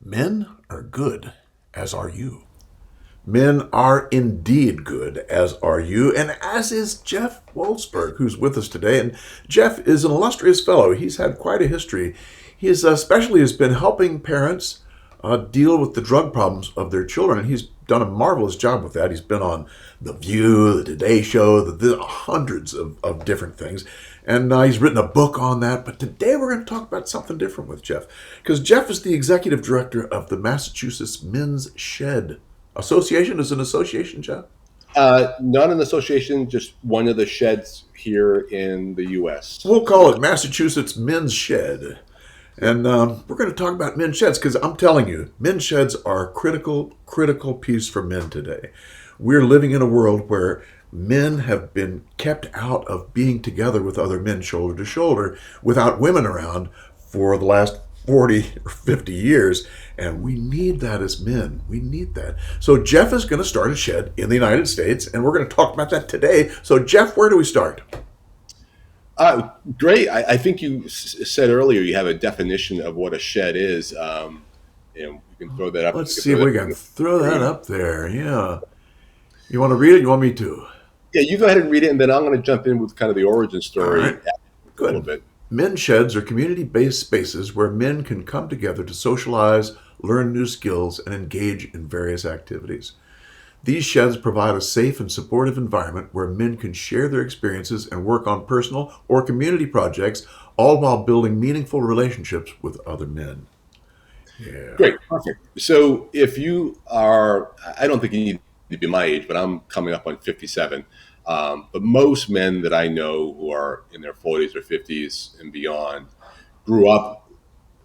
Men are good, as are you. Men are indeed good, as are you, and as is Jeff Wolfsberg, who's with us today. And Jeff is an illustrious fellow. He's had quite a history. He is, especially has been helping parents deal with the drug problems of their children, and he's done a marvelous job with that. He's been on The View, The Today Show, hundreds of different things, and he's written a book on that. But today we're going to talk about something different with Jeff, because Jeff is the executive director of the Massachusetts Men's Shed Association. Is an association, Jeff? Not an association, just one of the sheds here in the U.S. We'll call it Massachusetts Men's Shed. And we're going to talk about men's sheds because I'm telling you, men's sheds are a critical piece for men today. We're living in a world where men have been kept out of being together with other men shoulder to shoulder without women around for the last 40 or 50 years. And we need that as men. We need that. So Jeff is going to start a shed in the United States, and we're going to talk about that today. So Jeff, where do we start? Great. I think you said earlier you have a definition of what a shed is. And we can throw that up. Let's see if we can throw that up there. Yeah. You want to read it? You want me to? Yeah, you go ahead and read it, and then I'm going to jump in with kind of the origin story. All right. A little bit. Men's sheds are community-based spaces where men can come together to socialize, learn new skills, and engage in various activities. These sheds provide a safe and supportive environment where men can share their experiences and work on personal or community projects, all while building meaningful relationships with other men. Yeah. Great. Perfect. So if you are, I don't think you need to be my age, but I'm coming up on 57. But most men that I know who are in their 40s or 50s and beyond grew up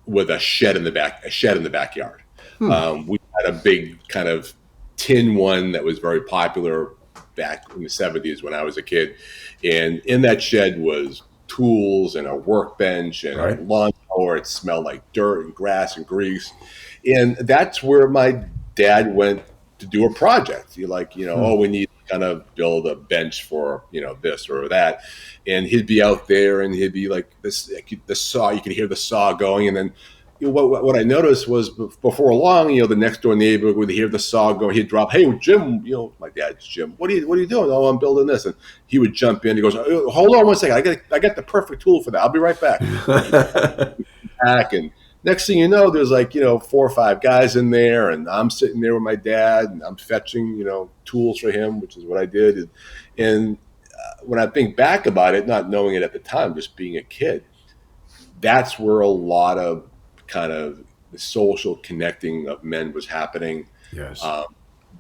with a shed in the backyard. We had a big kind of tin one that was very popular back in the 70s when I was a kid. And in that shed was tools and a workbench and a lawnmower. It smelled like dirt and grass and grease. And that's where my dad went to do a project. Oh, we need to kind of build a bench for, this or that. And he'd be out there and he'd be like the saw, you could hear the saw going. And then what I noticed was before long, the next door neighbor would hear the saw go. He'd drop, "Hey, Jim," my dad's Jim. What are you doing? "Oh, I'm building this." And he would jump in. He goes, "Hold on one second. I got the perfect tool for that. I'll be right back." And next thing you know, there's 4 or 5 guys in there, and I'm sitting there with my dad, and I'm fetching tools for him, which is what I did. And when I think back about it, not knowing it at the time, just being a kid, that's where a lot of kind of the social connecting of men was happening. Yes.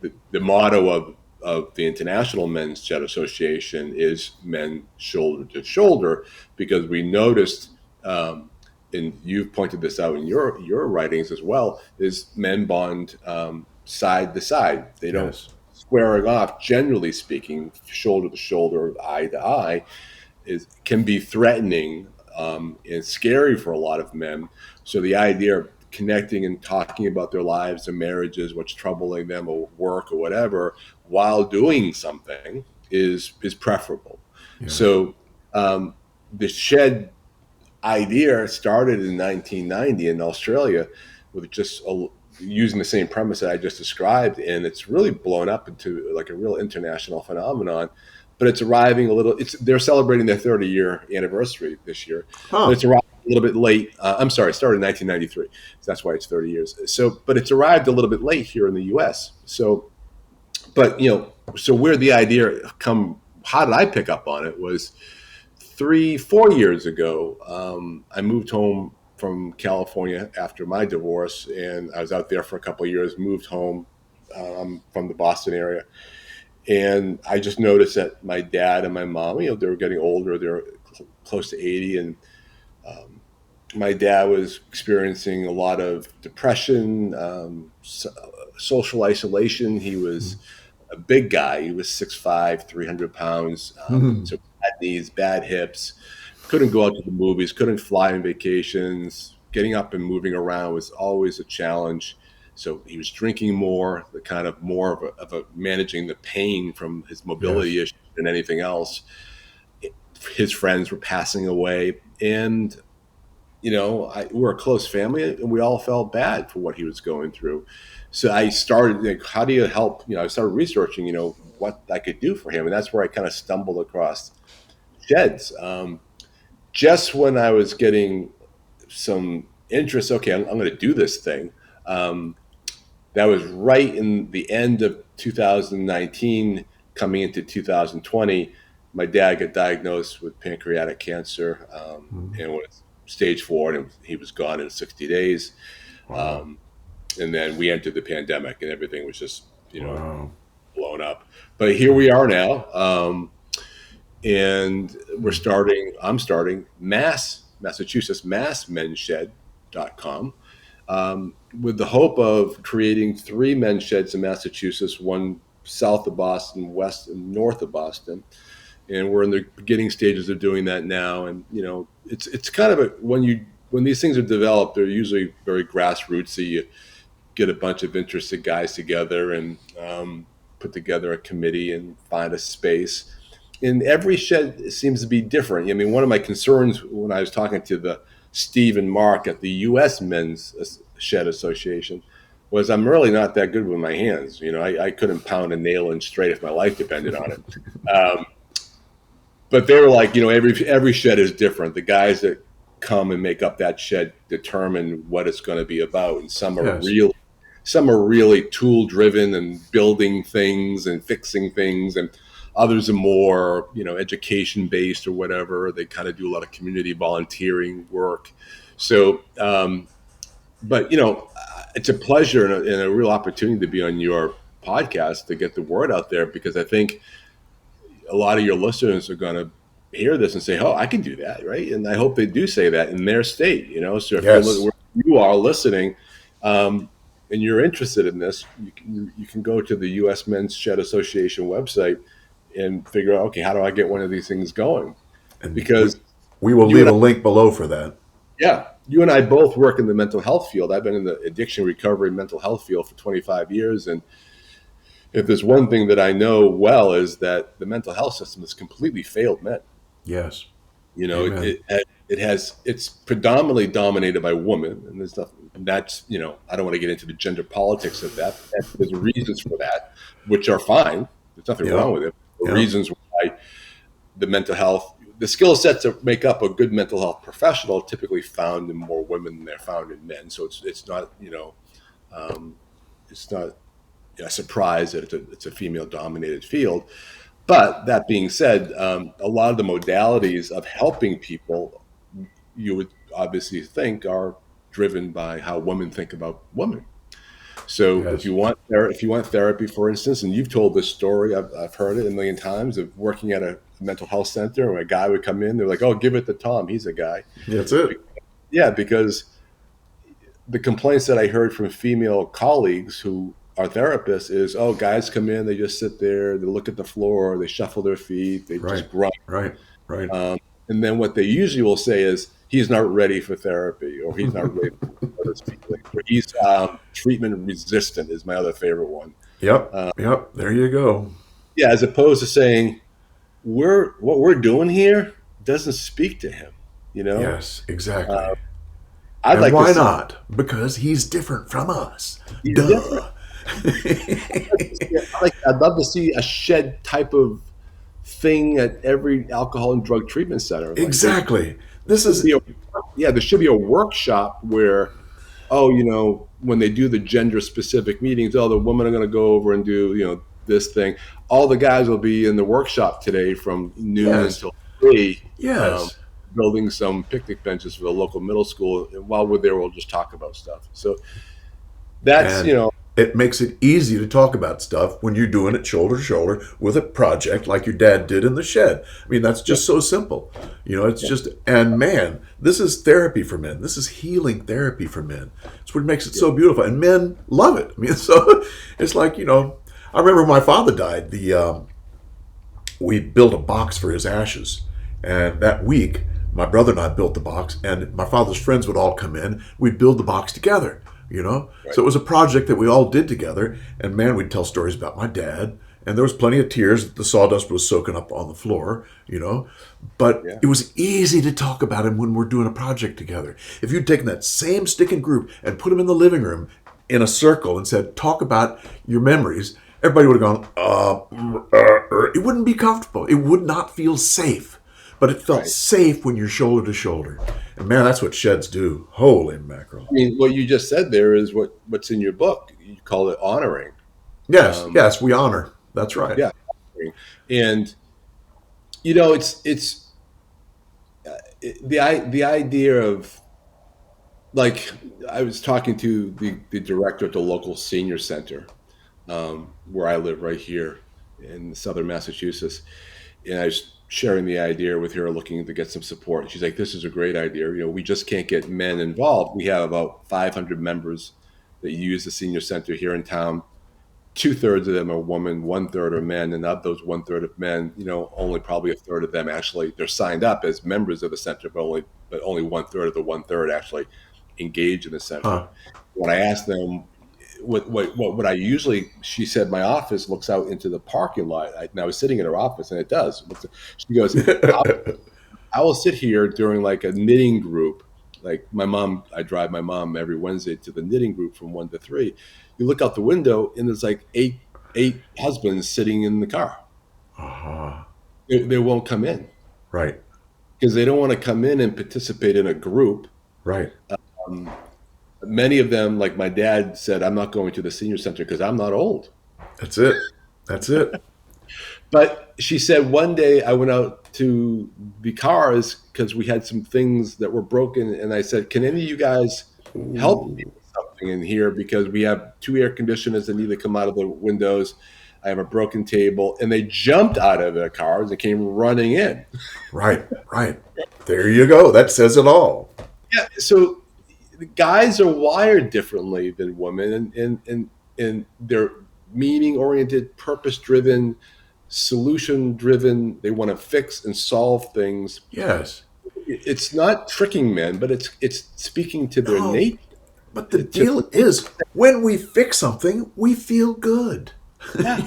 The motto of the International Men's Shed Association is men shoulder to shoulder, because we noticed, and you've pointed this out in your writings as well, is men bond side to side. They don't squaring off, generally speaking, shoulder to shoulder, eye to eye, can be threatening and scary for a lot of men. So the idea of connecting and talking about their lives, their marriages, what's troubling them, or work or whatever, while doing something is preferable. Yeah. So the shed idea started in 1990 in Australia with just using the same premise that I just described, and it's really blown up into like a real international phenomenon. But it's arriving they're celebrating their 30-year anniversary this year. But it's arrived a little bit late. It started in 1993. So that's why it's 30 years. But it's arrived a little bit late here in the U.S. So where the idea how did I pick up on it was 3-4 years ago. I moved home from California after my divorce, and I was out there for a couple of years, moved home from the Boston area. And I just noticed that my dad and my mom, they were getting older. They're close to 80. And my dad was experiencing a lot of depression, social isolation. He was a big guy. He was 6'5", 300 pounds. So bad knees, bad hips. Couldn't go out to the movies, couldn't fly on vacations. Getting up and moving around was always a challenge. So he was drinking more, the kind of more of a managing the pain from his mobility issues than anything else. His friends were passing away. And, we're a close family, and we all felt bad for what he was going through. So I started, like, how do you help? I started researching, what I could do for him, and that's where I kind of stumbled across sheds. Just when I was getting some interest, okay, I'm going to do this thing. That was right in the end of 2019, coming into 2020. My dad got diagnosed with pancreatic cancer, and was stage 4, and he was gone in 60 days. Wow. And then we entered the pandemic, and everything was just, Wow. blown up. But here we are now, and I'm starting Massachusetts, massmenshed.com, with the hope of creating 3 men's sheds in Massachusetts, one south of Boston, west and north of Boston. And we're in the beginning stages of doing that now. And, it's kind of when these things are developed, they're usually very grassrootsy. You get a bunch of interested guys together and put together a committee and find a space. And every shed seems to be different. I mean, one of my concerns when I was talking to Steve and Mark at the U.S. Men's Shed Association was I'm really not that good with my hands. I couldn't pound a nail in straight if my life depended on it. But they were like, every shed is different. The guys that come and make up that shed determine what it's going to be about, and some are really tool driven and building things and fixing things, and others are more, education based or whatever. They kind of do a lot of community volunteering work. So, but it's a pleasure and a real opportunity to be on your podcast to get the word out there, because I think a lot of your listeners are going to hear this and say, "Oh, I can do that," right? And I hope they do say that in their state. So if you are listening, and you're interested in this, you can go to the U.S. Men's Shed Association website and figure out, okay, how do I get one of these things going? And Because we will leave a link below for that. Yeah, you and I both work in the mental health field. I've been in the addiction recovery mental health field for 25 years, and if there's one thing that I know well is that the mental health system has completely failed men. Yes. It's predominantly dominated by women, and there's nothing. That's I don't want to get into the gender politics of that. There's reasons for that, which are fine. There's nothing wrong with it. The reasons why the skill sets that make up a good mental health professional are typically found in more women than they're found in men. So it's not it's not a surprise that it's a female dominated field. But that being said, a lot of the modalities of helping people, you would obviously think, are driven by how women think about women. So if you want therapy, for instance, and you've told this story, I've heard it a million times, of working at a mental health center, where a guy would come in, they're like, "Oh, give it to Tom, he's a guy." That's it. Yeah, because the complaints that I heard from female colleagues who are therapists is, "Oh, guys come in, they just sit there, they look at the floor, they shuffle their feet, they just grunt." Right. And then what they usually will say is, "He's not ready for therapy," or "He's not ready for his feelings," or "He's treatment resistant," is my other favorite one. Yep. There you go. Yeah, as opposed to saying, what we're doing here doesn't speak to him. Yes, exactly. Why not? Because he's different from us. He's Duh. Different. I'd love to see a shed type of thing at every alcohol and drug treatment center. Exactly. There should be a workshop where, when they do the gender specific meetings, the women are going to go over and do, this thing. All the guys will be in the workshop today from noon until 3. Yes. Building some picnic benches for the local middle school. And while we're there, we'll just talk about stuff. So that's, it makes it easy to talk about stuff when you're doing it shoulder to shoulder with a project like your dad did in the shed. I mean, that's just so simple. And man, this is therapy for men. This is healing therapy for men. It's what makes it so beautiful. And men love it. I mean, so it's like, I remember when my father died, we built a box for his ashes. And that week, my brother and I built the box, and my father's friends would all come in. We'd build the box together. So it was a project that we all did together, and man, we'd tell stories about my dad and there was plenty of tears. The sawdust was soaking up on the floor, but Yeah. it was easy to talk about him when we're doing a project together. If you'd taken that same sticking group and put them in the living room in a circle and said, talk about your memories, everybody would have gone, it wouldn't be comfortable. It would not feel safe. But it felt Right. safe when you're shoulder to shoulder. And man, that's what sheds do. Holy mackerel. I mean, what you just said there is what's in your book. You call it honoring. Yes, yes, we honor. That's right. Yeah. And, it's the idea of, like, I was talking to the director at the local senior center, where I live right here in southern Massachusetts. And I was sharing the idea with her, looking to get some support. And she's like, this is a great idea. We just can't get men involved. We have about 500 members that use the senior center here in town. 2/3 of them are women, 1/3 are men. And of those 1/3 of men, only probably a third of them actually, they're signed up as members of the center, but only 1/3 of the 1/3 actually engage in the center. Huh. When I asked them what I usually, she said, my office looks out into the parking lot. And I was sitting in her office, and it does. She goes, I will sit here during like a knitting group. Like I drive my mom every Wednesday to the knitting group from 1 to 3. You look out the window, and there's like eight husbands sitting in the car. Uh-huh. They won't come in Right, because they don't want to come in and participate in a group. right. Many of them, like my dad said, I'm not going to the senior center because I'm not old. That's it. That's it. But she said one day I went out to the cars because we had some things that were broken. And I said, can any of you guys help me with something in here? Because we have 2 air conditioners that need to come out of the windows. I have a broken table. And they jumped out of their cars and came running in. Right, right. There you go. That says it all. Yeah. So guys are wired differently than women, and they're meaning-oriented, purpose-driven, solution-driven. They want to fix and solve things. Yes. It's not tricking men, but it's speaking to their No. nature. But the deal is, when we fix something, we feel good. Yeah.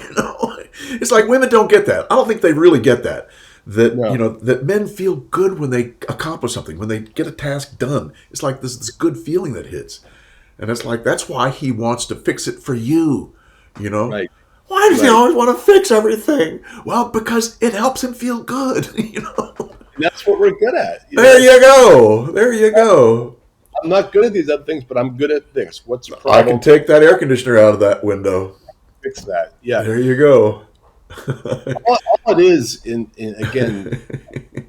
It's like women don't get that. I don't think they really get that. No. That men feel good when they accomplish something, when they get a task done. It's like this good feeling that hits. And it's like, that's why he wants to fix it for you, Right. Why does he Right. always want to fix everything? Well, because it helps him feel good, And that's what we're good at. There you go. There you go. I'm not good at these other things, but I'm good at this. What's the I problem? can take that air conditioner out of that window. Fix that. Yeah. There you go. all it is, in again,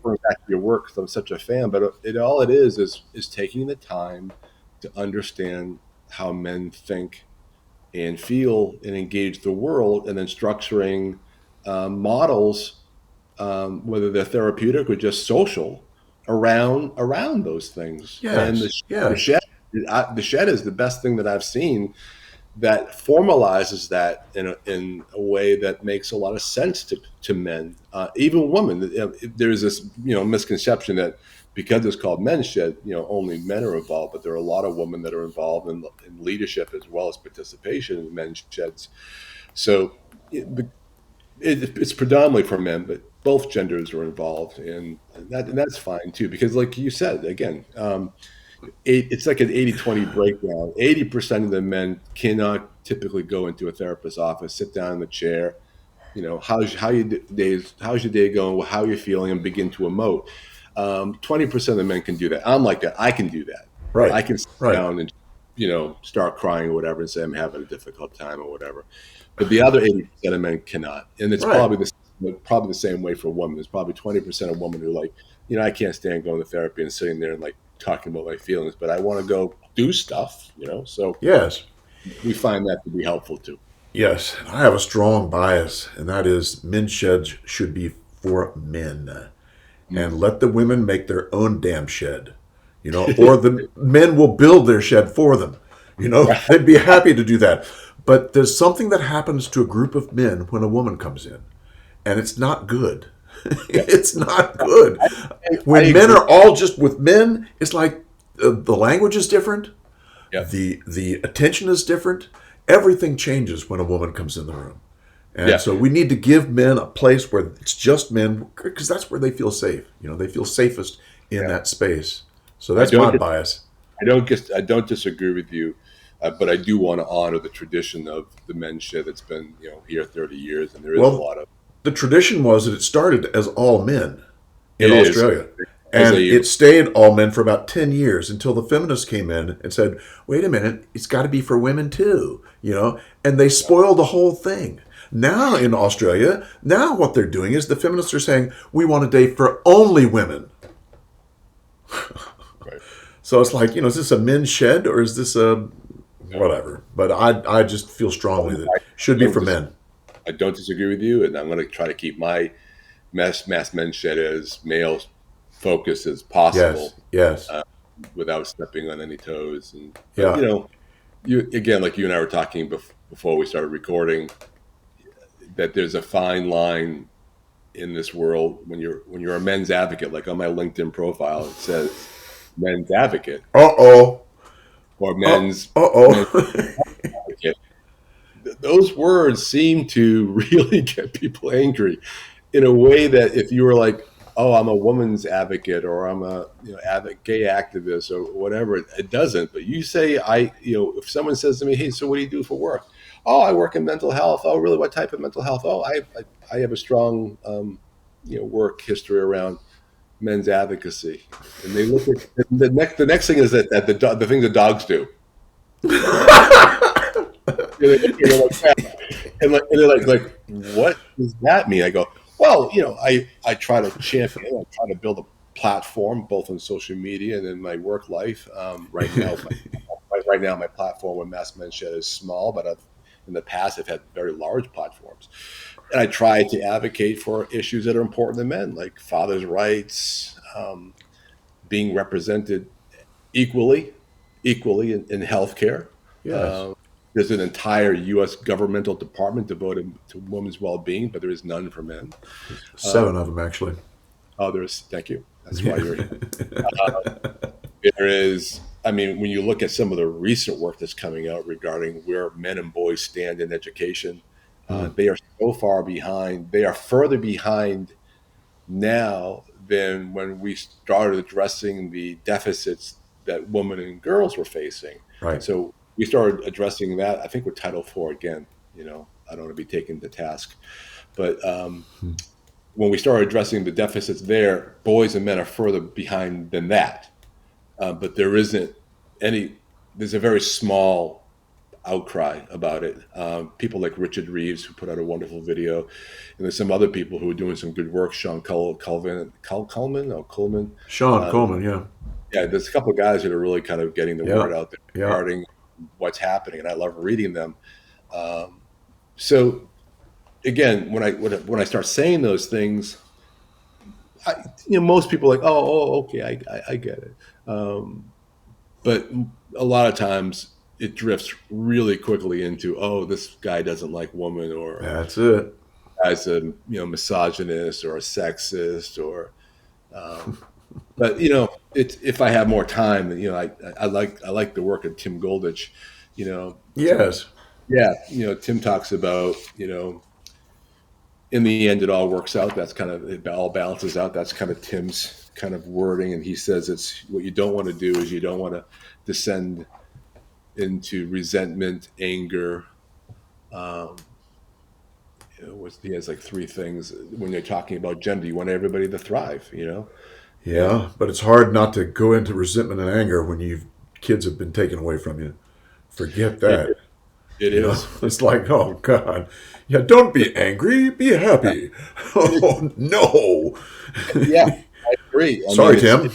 going back to your work, because I'm such a fan, but all it is taking the time to understand how men think and feel and engage the world, and then structuring models, whether they're therapeutic or just social, around those things. Yes, And yes. the shed is the best thing that I've seen that formalizes that in a way that makes a lot of sense to men, even women. There's this misconception that because it's called men's shed, only men are involved, but there are a lot of women that are involved in leadership as well as participation in men's sheds. So it's predominantly for men, but both genders are involved, and that's fine too, because like you said, again, it's like an 80-20 breakdown. 80% of the men cannot typically go into a therapist's office, sit down in the chair, how's your day going, how you're feeling, and begin to emote. 20% of the men can do that. I'm like that. I can do that. Right. I can sit Right. down and start crying or whatever and say I'm having a difficult time or whatever. But the other 80% of men cannot, and it's Right. probably the same way for women. There's probably 20% of women who are like, I can't stand going to therapy and sitting there and like talking about my feelings, but I want to go do stuff. So Yes. we find that to be helpful too. Yes. I have a strong bias, and that is men's sheds should be for men. And let the women make their own damn shed. Or the men will build their shed for them. They'd be happy to do that. But there's something that happens to a group of men when a woman comes in, and it's not good. It's not good. When men are all just with men, it's like the language is different. Yeah. The attention is different. Everything changes when a woman comes in the room. And so we need to give men a place where it's just men, because that's where they feel safe. They feel safest in that space. So that's my bias. I don't disagree with you, but I do want to honor the tradition of the men's shed that's been here 30 years, and there is a lot of. The tradition was that it started as all men in It Australia. is. And it stayed all men for about 10 years until the feminists came in and said, wait a minute, it's got to be for women too, and they spoiled the whole thing. Now in Australia, what they're doing is the feminists are saying, we want a day for only women. Right. So it's like, is this a men's shed or is this a whatever? But I just feel strongly that it should be for men. I don't disagree with you, and I'm going to try to keep my mass men's shed as male focused as possible. Yes. Without stepping on any toes. You again, like you and I were talking before we started recording, that there's a fine line in this world when you're a men's advocate. Like on my LinkedIn profile, it says men's advocate. Or men's advocate. Those words seem to really get people angry in a way that if you were like, oh, I'm a woman's advocate or I'm a gay activist or whatever, it doesn't. But you say, if someone says to me, hey, so what do you do for work? Oh, I work in mental health. Oh, really? What type of mental health? Oh, I have a strong work history around men's advocacy. And they look at the next thing is that the thing the dogs do. And they're like, what does that mean? I go, well, I try to champion, I try to build a platform both on social media and in my work life. Right now, my platform with Mass Men's Shed is small, but in the past, I've had very large platforms. And I try to advocate for issues that are important to men, like fathers' rights, being represented equally in healthcare. Yes. There's an entire U.S. governmental department devoted to women's well-being, but there is none for men. 7 of them, actually. Oh, thank you. That's why you're here. There is, when you look at some of the recent work that's coming out regarding where men and boys stand in education, they are so far behind. They are further behind now than when we started addressing the deficits that women and girls were facing. Right. So we started addressing that, I think, with Title IV again. I don't want to be taken to task. But when we started addressing the deficits there, boys and men are further behind than that. But there's a very small outcry about it. People like Richard Reeves, who put out a wonderful video, and there's some other people who are doing some good work. Sean Coleman. Sean Coleman, yeah. Yeah, there's a couple of guys that are really kind of getting the word out there regarding what's happening, and I love reading them. So, again, when I start saying those things, most people are like, oh, okay, I get it. But a lot of times it drifts really quickly into, oh, this guy doesn't like women, or that's it. As a misogynist or a sexist, or but if I have more time, I like the work of Tim Goldich. Yes. Yeah, Tim talks about in the end it all works out. That's kind of, it all balances out. That's kind of Tim's kind of wording, and he says it's what you don't want to do is you don't want to descend into resentment, anger. He has like 3 things when you're talking about gender. You want everybody to thrive, Yeah, but it's hard not to go into resentment and anger when kids have been taken away from you. Forget that. It is. It's like, oh God, yeah. Don't be angry. Be happy. Oh no. Yeah, I agree. Sorry, Tim.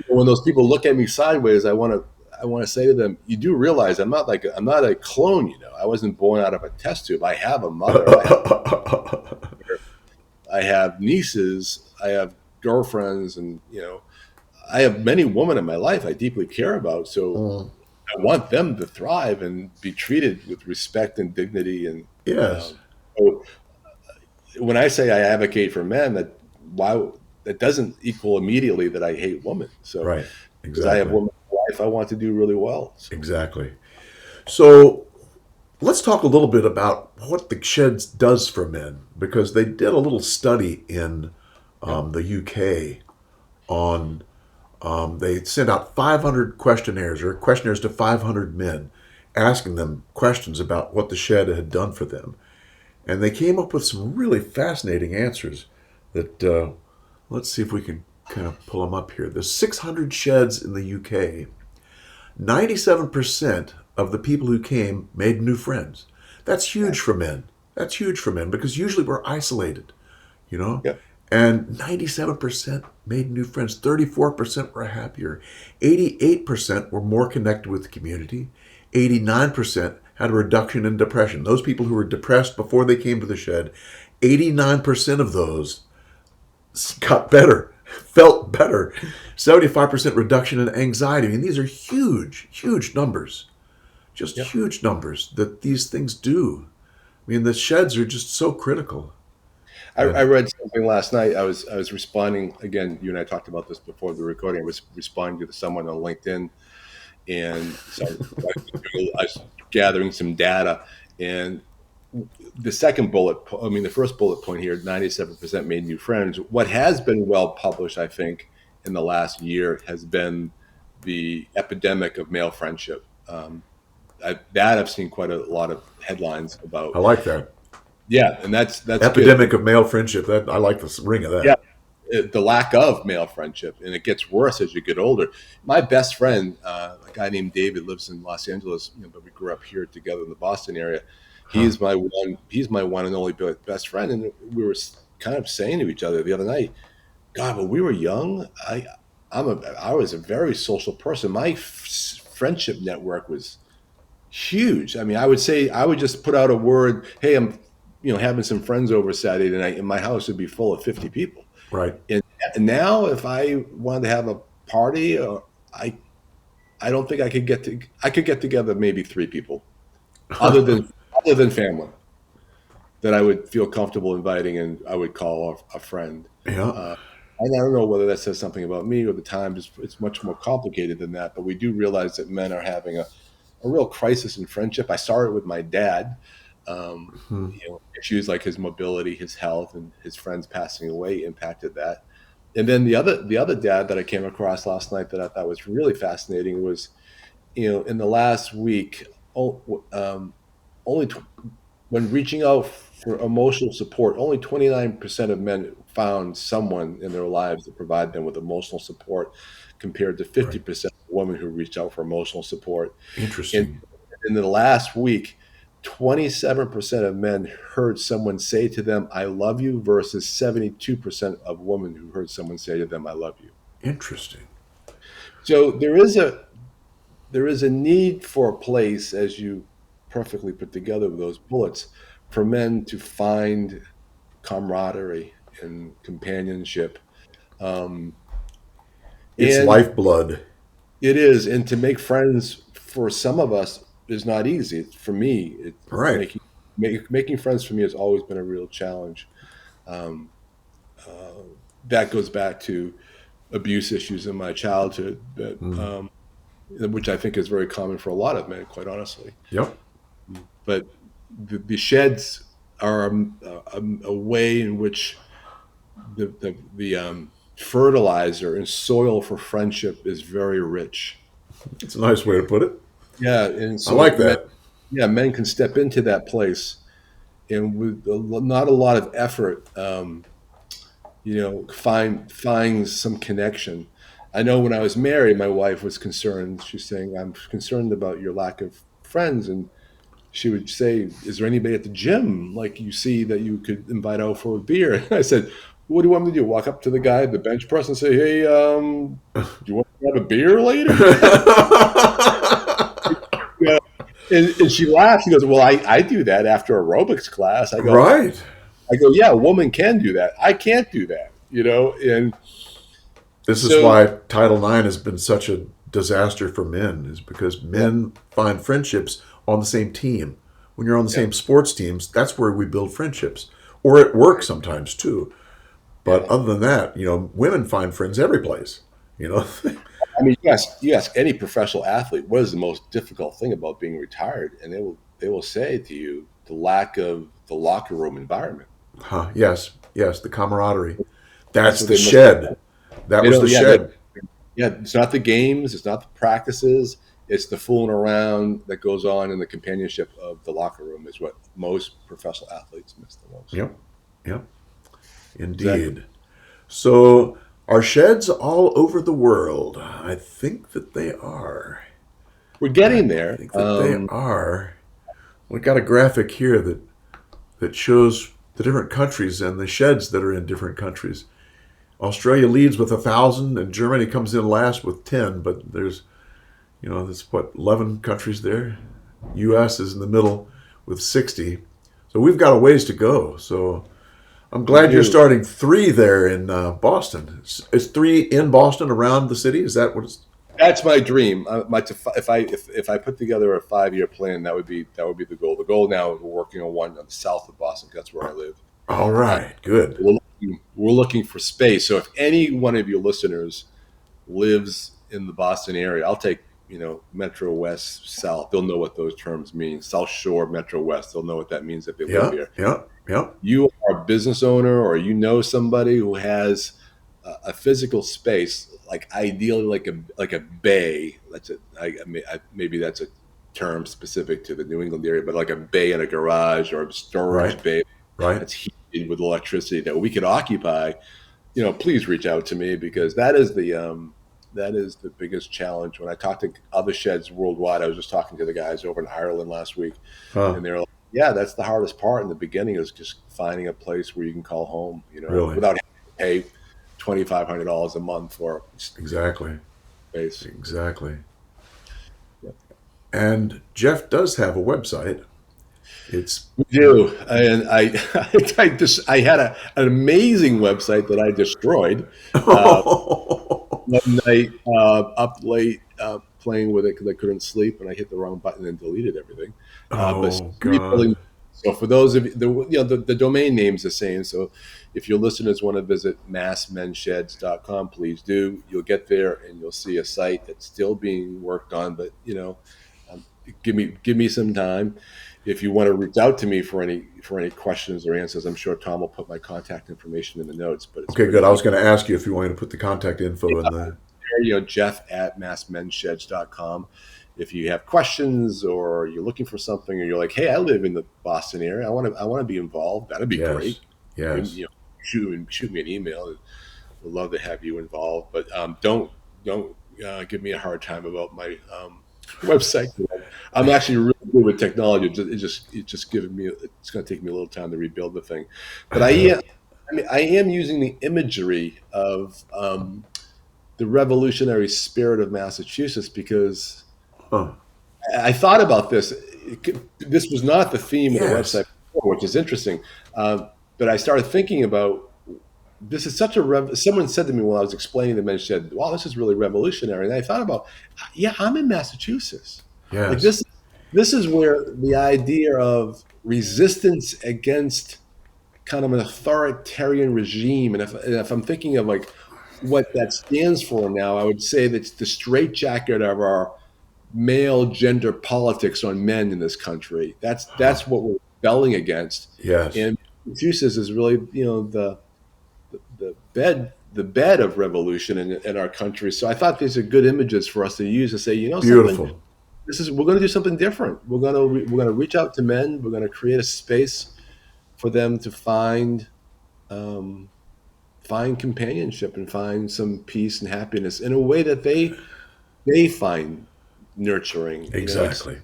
When those people look at me sideways, I want to say to them, you do realize I'm not a clone. I wasn't born out of a test tube. I have a mother. I have nieces. I have girlfriends, and I have many women in my life I deeply care about. So I want them to thrive and be treated with respect and dignity. And yes. So when I say I advocate for men, that doesn't equal immediately that I hate women. So right, exactly. Because I have women in my life I want to do really well. So. Exactly. So let's talk a little bit about what the sheds does for men, because they did a little study in Yeah. the UK on. They sent out 500 questionnaires or questionnaires to 500 men, asking them questions about what the shed had done for them, and they came up with some really fascinating answers. That let's see if we can kind of pull them up here. There's 600 sheds in the UK. 97% of the people who came made new friends. That's huge for men. That's huge for men because usually we're isolated, you know? Yeah. And 97% made new friends. 34% were happier. 88% were more connected with the community. 89% had a reduction in depression. Those people who were depressed before they came to the shed, 89% of those got better, felt better. 75% reduction in anxiety. I mean, these are huge, huge numbers. Just Yep. huge numbers that these things do. I mean, the sheds are just so critical. I And read something last night. I was responding again. You and I talked about this before the recording. I was responding to someone on LinkedIn, and so I was gathering some data. And the second the first bullet point here, 97% made new friends. What has been well published, I think, in the last year has been the epidemic of male friendship. I've seen quite a lot of headlines about. I like that. Yeah, and that's good. Epidemic of male friendship. That I like the ring of Yeah, that. the lack of male friendship, and it gets worse as you get older. My best friend, a guy named David, lives in Los Angeles, but we grew up here together in the Boston area. Huh. He's my one and only best friend, and we were kind of saying to each other the other night, God, when we were young, I was a very social person. My friendship network was huge. I mean, I would say I would just put out a word, "Hey, I'm, having some friends over Saturday night," and my house would be full of 50 people. Right. And now, if I wanted to have a party, I I don't think I could get together maybe three people, other than family, that I would feel comfortable inviting, and I would call a friend. Yeah. Uh, and I don't know whether that says something about me or the times. It's much more complicated than that. But we do realize that men are having a real crisis in friendship. I saw it with my dad. Hmm. Issues like his mobility, his health, and his friends passing away impacted that. And then the other dad that I came across last night that I thought was really fascinating was, in the last week, only when reaching out for emotional support, only 29% of men found someone in their lives to provide them with emotional support, compared to Right. 50% of women who reached out for emotional support. And Interesting. in the last week, 27% of men heard someone say to them, "I love you," versus 72% of women who heard someone say to them, "I love you." Interesting. So there is a need for a place, as you perfectly put together with those bullets, for men to find camaraderie and companionship. Um, It's and lifeblood. it is, and to make friends for some of us is not easy. For me, Right. making friends for me has always been a real challenge. Um, uh, that goes back to abuse issues in my childhood, Mm. which I think is very common for a lot of men, quite honestly. Yep. But the sheds are a way in which the fertilizer and soil for friendship is very rich. It's a nice way to put it. Yeah, and I so like that. men can step into that place, and with not a lot of effort, find some connection. I know when I was married, my wife was concerned. She's saying, "I'm concerned about your lack of friends," and she would say, "Is there anybody at the gym like you see that you could invite out for a beer?" And I said, "What do you want me to do? Walk up to the guy at the bench press and say, 'Hey, do you want to have a beer later?'" Yeah. And she laughed. She goes, "Well, I do that after aerobics class." Right. I go, "Yeah, a woman can do that. I can't do that." And This is so, why Title IX has been such a disaster for men, is because yeah, men find friendships on the same team. When you're on the yeah, same sports teams, that's where we build friendships, or at work sometimes too. But yeah. other than that, women find friends every place. You know, I mean, you ask any professional athlete, what is the most difficult thing about being retired, and they will say to you the lack of the locker room environment. Huh. Yes. Yes. The camaraderie. That's That's what the they must. shed. That They was don't. the Yeah, shed. yeah. It's not the games. It's not the practices. It's the fooling around that goes on in the companionship of the locker room is what most professional athletes miss the most. Yep. Yep. Exactly. Indeed. So, are sheds all over the world? I think that they are. We're I getting there. think that they are. We got a graphic here that shows the different countries and the sheds that are in different countries. Australia leads with 1,000, and Germany comes in last with 10. But there's what 11 countries there. U.S. is in the middle with 60. So we've got a ways to go. So I'm We glad you're do. starting 3 there in Boston. Is 3 in Boston around the city? Is that what it's? That's my dream. If I put together a 5-year plan, that would be the goal. The goal now is we're working on one on the south of Boston. 'Cause that's where I live. All Uh, right, good. we're looking for space. So if any one of your listeners lives in the Boston area, I'll take Metro West, South. They'll know what those terms mean. South Shore, Metro West. They'll know what that means if they live Yeah, here. yeah, yeah. You are a business owner or somebody who has a physical space, like ideally like a bay. That's it. Maybe that's a term specific to the New England area, but like a bay in a garage or a Right, storage bay right. that's heated with electricity that we could occupy. Please reach out to me because that is the biggest challenge. When I talk to other sheds worldwide, I was just talking to the guys over in Ireland last week, Huh, and they're like, "Yeah, that's the hardest part in the beginning is just finding a place where you can call home, really? without having to pay $2,500 a month for Exactly, space." exactly. Yeah. And Jeff does have a website. It's We do, and I had an amazing website that I destroyed. Uh, One night, up late, playing with it because I couldn't sleep, and I hit the wrong button and deleted everything. But oh rebuilding. God. So for those of you, the domain name's the same. So if your listeners want to visit massmensheds.com, please do. You'll get there and you'll see a site that's still being worked on. But um, give me some time. If you want to reach out to me for any questions or answers, I'm sure Tom will put my contact information in the notes. But it's Okay, pretty good. I easy. was going to ask you if you wanted to put the contact info in the. Jeff@massmensheds.com. If you have questions or you're looking for something or you're like, hey, I live in the Boston area. I want to be involved. That'd be Yes, great. You can, yes. shoot me an email. We'd love to have you involved. But don't give me a hard time about my website. I'm actually really good with technology. It's just giving me. It's going to take me a little time to rebuild the thing. But I am using the imagery of the revolutionary spirit of Massachusetts because Huh. I thought about this. This was not the theme of the Yes, website before, which is interesting. But I started thinking about this is such a someone said to me while I was explaining the men's shed, wow, this is really revolutionary. And I thought about, yeah, I'm in Massachusetts. Like yes. this is where the idea of resistance against kind of an authoritarian regime. And if I'm thinking of like what that stands for now, I would say that's the straitjacket of our male gender politics on men in this country. That's what we're rebelling against. Yes. And Massachusetts is really, the bed of revolution in our country. So I thought these are good images for us to use to say, something. Beautiful. We're going to do something different. We're going to reach out to men. We're going to create a space for them to um, find companionship and find some peace and happiness in a way that they find nurturing. It's Exactly.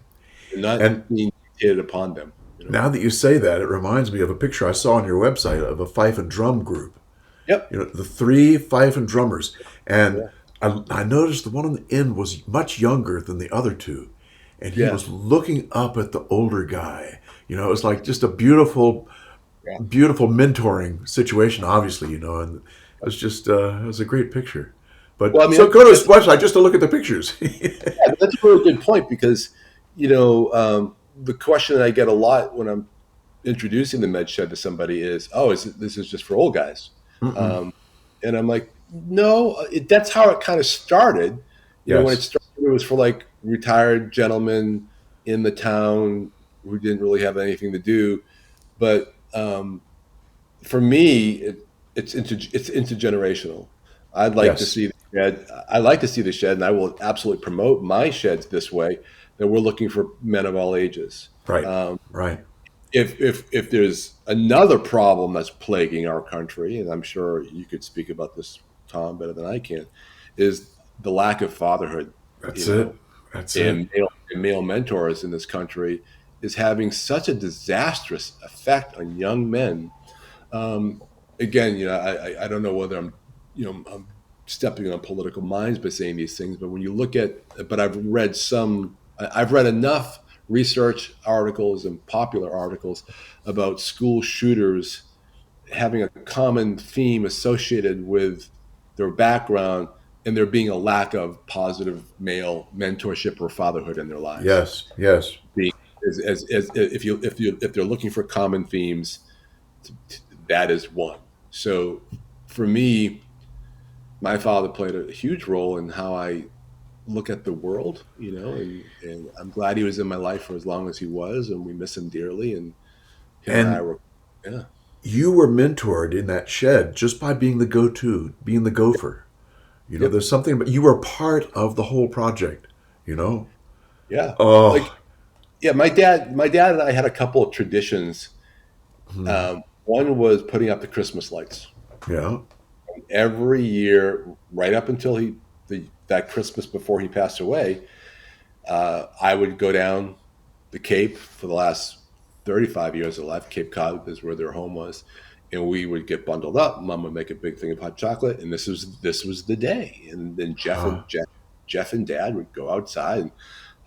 not And being dictated upon them. now that you say that, it reminds me of a picture I saw on your website of a fife and drum group. Yep. The 3 fife and drummers. And Yeah. I noticed the one on the end was much younger than the other two. And he Yeah. was looking up at the older guy. It was like just a beautiful, Yeah. beautiful mentoring situation, obviously, and it was a great picture. Well, I But mean, so go to his website just to look at the pictures. that's a really good point because the question that I get a lot when I'm introducing the med shed to somebody is, "Oh, this is just for old guys?" Mm-mm. Um, and I'm like, "No, that's how it kind of started. When it Yes. started, it was for like retired gentlemen in the town, who didn't really have anything to do. But for me, it's intergenerational. I'd like to Yes. see the shed. I like to see the shed, and I will absolutely promote my sheds this way. That we're looking for men of all ages. Right. Right. If there's another problem that's plaguing our country, and I'm sure you could speak about this, Tom, better than I can, is the lack of fatherhood. That's it. That's it. And male mentors in this country is having such a disastrous effect on young men. Um, Again, I don't know whether I'm stepping on political minds by saying these things, but when you look at, but I've read enough research articles and popular articles about school shooters having a common theme associated with their background, and there being a lack of positive male mentorship or fatherhood in their lives. Yes. Yes. Being, as if they're looking for common themes, that is one. So for me, my father played a huge role in how I look at the world, and I'm glad he was in my life for as long as he was, and we miss him dearly. And him and I And were, yeah, you were mentored in that shed just by being the go-to, being the gopher. yep, There's something, but you were part of the whole project, you know? yeah. Like, Oh, yeah, my dad and I had a couple of traditions. hmm, One was putting up the Christmas lights yeah. every year, right up until that Christmas before he passed away. I would go down the Cape for the last 35 years of life. Cape Cod is where their home was, and we would get bundled up. Mom would make a big thing of hot chocolate, and this was the day. And then Huh. Jeff and Dad would go outside, and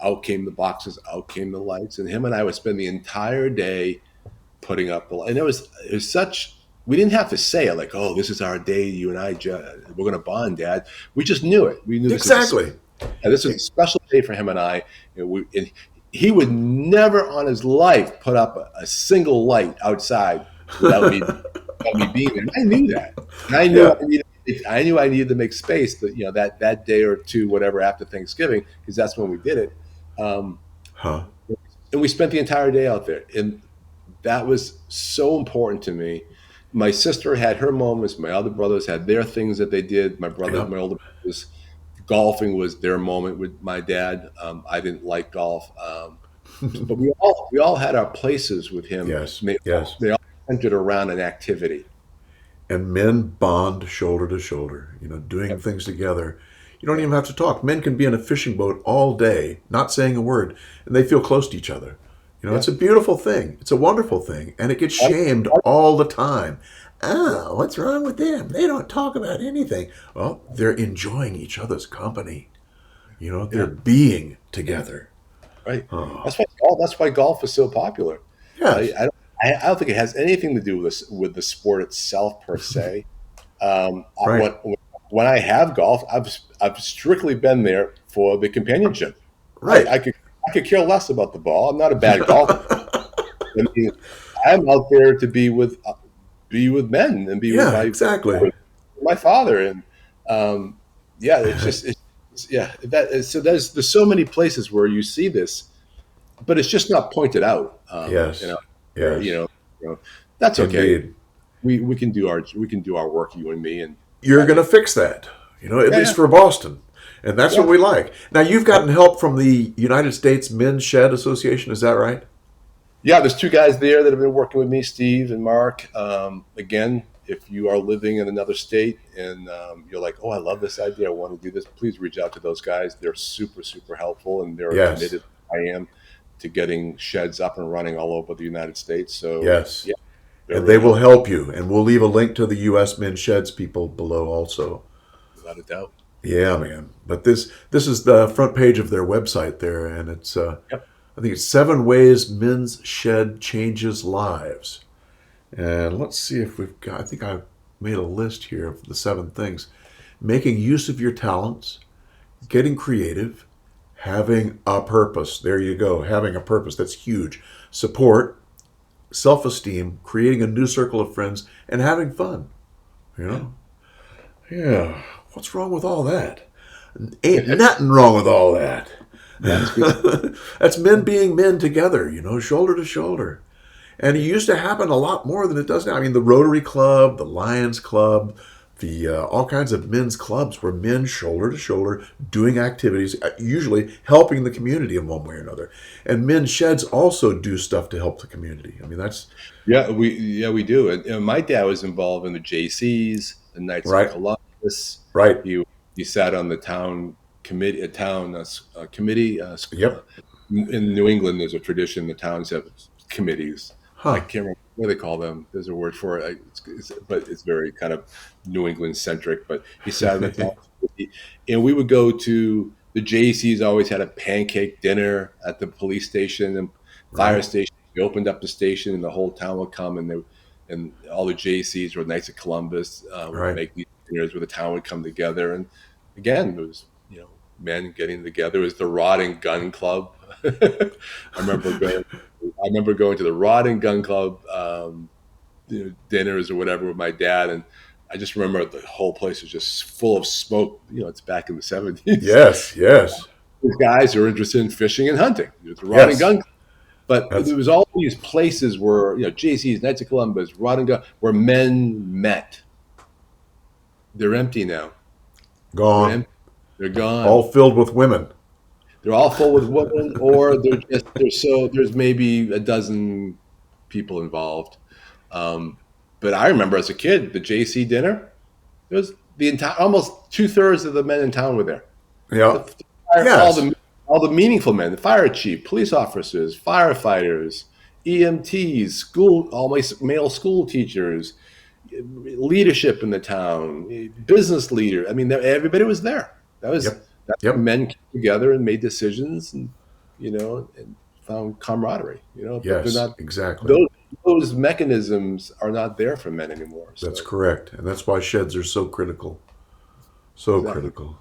out came the boxes, out came the lights, and him and I would spend the entire day putting up the light. And it was such. We didn't have to say it like, "Oh, this is our day. You and I, we're going to bond, Dad." We just knew it. We knew Exactly. this was a special day for him and I. And he would never on his life put up a single light outside without me being there. And I knew that. And Yeah. I knew I needed to make space, but that day or two, whatever, after Thanksgiving, because that's when we did it. Um, Huh. and we spent the entire day out there. And that was so important to me. My sister had her moments. My other brothers had their things that they did. Yeah. My older brothers, golfing was their moment with my dad. I didn't like golf, but we all had our places with him. Yes. And Yes. they all centered around an activity. And men bond shoulder to shoulder, doing Yep. things together. You don't Yep. even have to talk. Men can be in a fishing boat all day, not saying a word, and they feel close to each other. Yeah. It's a beautiful thing. It's a wonderful thing. And it gets shamed all the time. Oh, what's wrong with them? They don't talk about anything. Well, they're enjoying each other's company. They're Yeah. being together. Right. Oh, That's why golf is so popular. I, yes. I, don't, I don't think it has anything to do with the sport itself per se. Right. When I have golf, I've strictly been there for the companionship. I, Right. I could I could care less about the ball. I'm not a bad golfer. I mean, I'm out there to be with men and be with Yeah, my exactly. father, and yeah, yeah. So there's so many places where you see this, but it's just not pointed out. Yes. Or, Yes. you know, that's okay. Indeed. We can do our work, you and me, and You're I going to think fix that, at yeah, least yeah, for Boston. And that's what yeah. we like. Now, you've gotten help from the United States Men's Shed Association. Is that right? Yeah, there's two guys there that have been working with me, Steve and Mark. Again, if you are living in another state and you're like, oh, I love this idea, I want to do this, please reach out to those guys. They're super, super helpful, and they're Yes. committed. I am to getting sheds up and running all over the United States. So Yes. yeah, they're And they really will helpful, help you. And we'll leave a link to the U.S. Men's Sheds people below also. without a doubt. Yeah, man. But this is the front page of their website there, and it's Yep. I think it's 7 ways men's shed changes lives. And let's see if we've got. I think I've made a list here of the 7 things: making use of your talents, getting creative, having a purpose. There you go, having a purpose. That's huge. Support, self-esteem, creating a new circle of friends, and having fun. You Yeah. know. Yeah. What's wrong with all that? Ain't nothing wrong with all that. That's good. That's men being men together, shoulder to shoulder. And it used to happen a lot more than it does now. I mean, the Rotary Club, the Lions Club, the all kinds of men's clubs were men shoulder to shoulder doing activities, usually helping the community in one way or another. And men's sheds also do stuff to help the community. I mean, that's we do. And my dad was involved in the JCs, the Knights of right, Columbus. right. He sat on the town committee, committee. Yep. In New England, there's a tradition. The towns have committees. I Huh. can't remember what they call them. There's a word for it, but it's very kind of New England centric. But he sat on the town committee, and we would go to the JCs. Always had a pancake dinner at the police station and fire Right, station. We opened up the station, and the whole town would come, and all the JCs or Knights of Columbus would right. make these dinners where the town would come together. And again, it was men getting together. It was the Rod and Gun Club. I remember going to the Rod and Gun Club dinners or whatever with my dad, and I just remember the whole place was just full of smoke. It's back in the 70s. Yes, yes, These guys who are interested in fishing and hunting. It was the Rod and yes. Gun Club. But That's there was all these places where JC's, Knights of Columbus, Rod and Gun, where men met. They're empty now. They're gone. empty. They're gone. All filled with women. They're all full with women, or there's maybe a dozen people involved. But I remember as a kid, the JC dinner, it was the entire almost 2/3 of the men in town were there. Yeah. All Yes. the meaningful men, the fire chief, police officers, firefighters, EMTs, all my male school teachers, leadership in the town, business leader. I mean, everybody was there. Yep. That's Yep. when men came together and made decisions, and and found camaraderie. But they're Yes. not Exactly. those mechanisms are not there for men anymore. So That's correct, and that's why sheds are so critical. So exactly, critical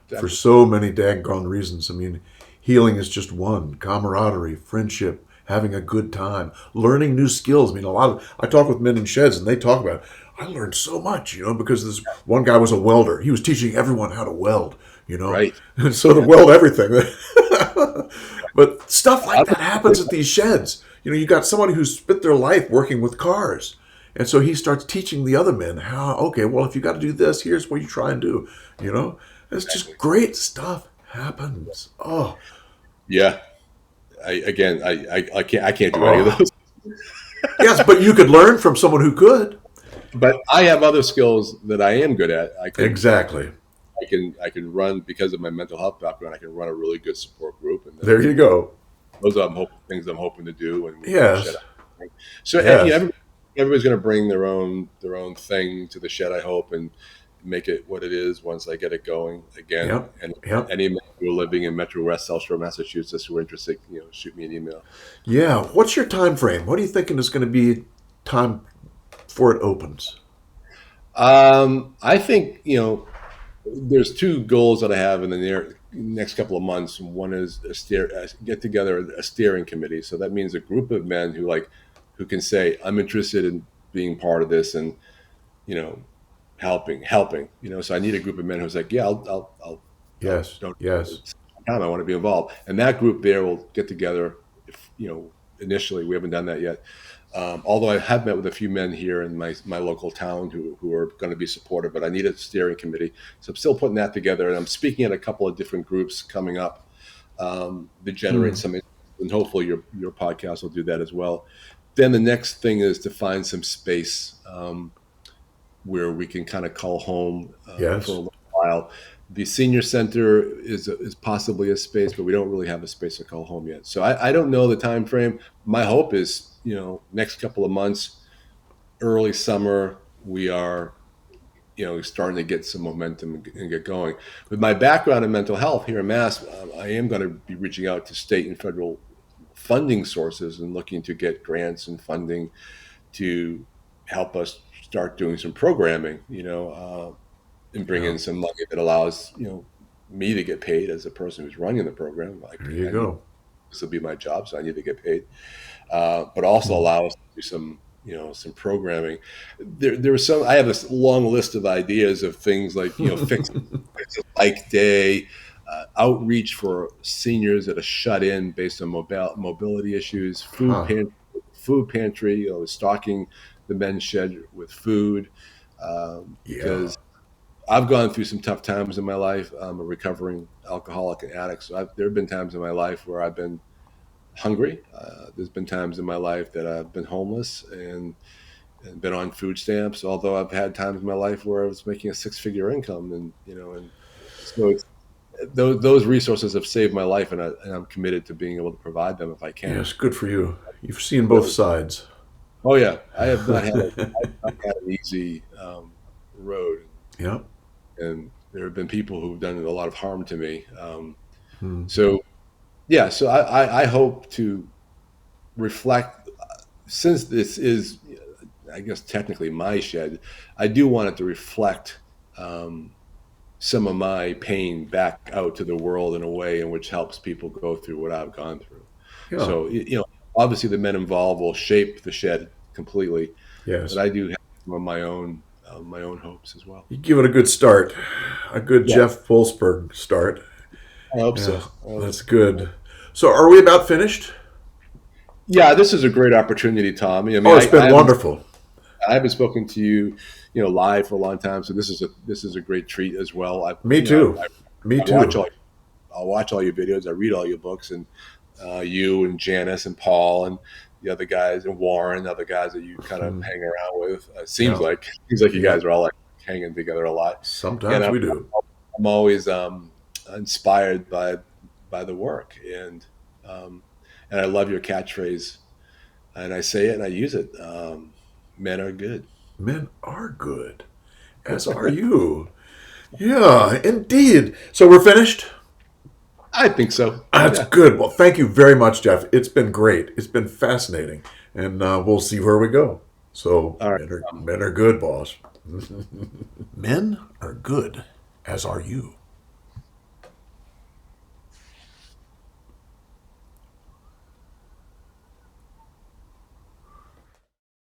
for exactly. so many daggone reasons. I mean, healing is just one. Camaraderie, friendship, having a good time, learning new skills. I mean, I talk with men in sheds, and they talk about, I learned so much, because this one guy was a welder. He was teaching everyone how to weld, Right. and so to weld everything. But stuff like that happens at these sheds. You got somebody who's spent their life working with cars. And so he starts teaching the other men how, okay, well, if you got to do this, here's what you try and do. It's just great stuff happens. Oh, Yeah. I can't do any of oh. those. Yes, but you could learn from someone who could. But I have other skills that I am good at. Exactly. I can run because of my mental health background. I can run a really good support group, and There you go. those are things I'm hoping to do. And Yes. so Yes. everybody's going to bring their own thing to the shed. I hope, and make it what it is once I get it going again. Yep. And Yep. any men who are living in Metro West, South Shore, Massachusetts, who are interested, shoot me an email. Yeah. What's your time frame? What are you thinking is going to be time before it opens? I think there's two goals that I have in the next couple of months. One is get together a steering committee. So that means a group of men who can say, I'm interested in being part of this and helping. So I need a group of men who's like, yeah, I'll Yes. don't Yes. time I want to be involved, and that group there will get together. If initially we haven't done that yet. Although I have met with a few men here in my local town who are going to be supportive, but I need a steering committee. So I'm still putting that together, and I'm speaking at a couple of different groups coming up to generate some interest, and hopefully your podcast will do that as well. Then the next thing is to find some space where we can kind of call home Yes. for a little while. The senior center is possibly a space, but we don't really have a space to call home yet. So I don't know the time frame. My hope is, next couple of months, early summer, we are, starting to get some momentum and get going. With my background in mental health here in Mass, I am going to be reaching out to state and federal funding sources and looking to get grants and funding to help us start doing some programming, and bring in some money that allows me to get paid as a person who's running the program. There you go. This will be my job, so I need to get paid, but also allow us to do some programming. There was I have this long list of ideas of things like fix a bike day, outreach for seniors that are shut in based on mobility issues, Huh. food pantry, stocking the men's shed with food, Yeah. because I've gone through some tough times in my life. I'm a recovering alcoholic and addict, so there have been times in my life where I've been hungry. There's been times in my life that I've been homeless and been on food stamps. Although I've had times in my life where I was making a six-figure income, and so those resources have saved my life, and I'm committed to being able to provide them if I can. Yes, good for you. You've seen both Really. sides. Oh yeah, I've not had an easy road, Yeah. and there have been people who've done a lot of harm to me. Hmm. So yeah, so I hope to reflect, since this is, I guess, technically my shed. I do want it to reflect um, some of my pain back out to the world in a way in which helps people go through what I've gone through. Yeah. So, obviously the men involved will shape the shed completely, but Yes. I do have some of my own hopes as well. You give it a good start, a good Yeah, Jeff Wolfsberg start. I hope Yeah, so. that's good. So, are we about finished? Yeah, this is a great opportunity, Tommy. I mean, Oh, it's been wonderful. I haven't spoken to you, live for a long time, so this is a great treat as well. Me too. Me I watch too. all I'll watch all your videos. I read all your books, and you and Janice and Paul and the other guys and Warren, the other guys that you kind of Hmm. hang around with. Yeah. Seems like you Yeah. guys are all like hanging together a lot, and Sometimes we do. I'm always inspired by the work, um, and I love your catchphrase, and I say it and I use it. Men are good. Men are good, as are you. Yeah, indeed. So we're finished? I think so. That's Yeah. good. Well, thank you very much, Jeff. It's been great. It's been fascinating. And we'll see where we go. So, All right. men are good, boss. Men are good, as are you.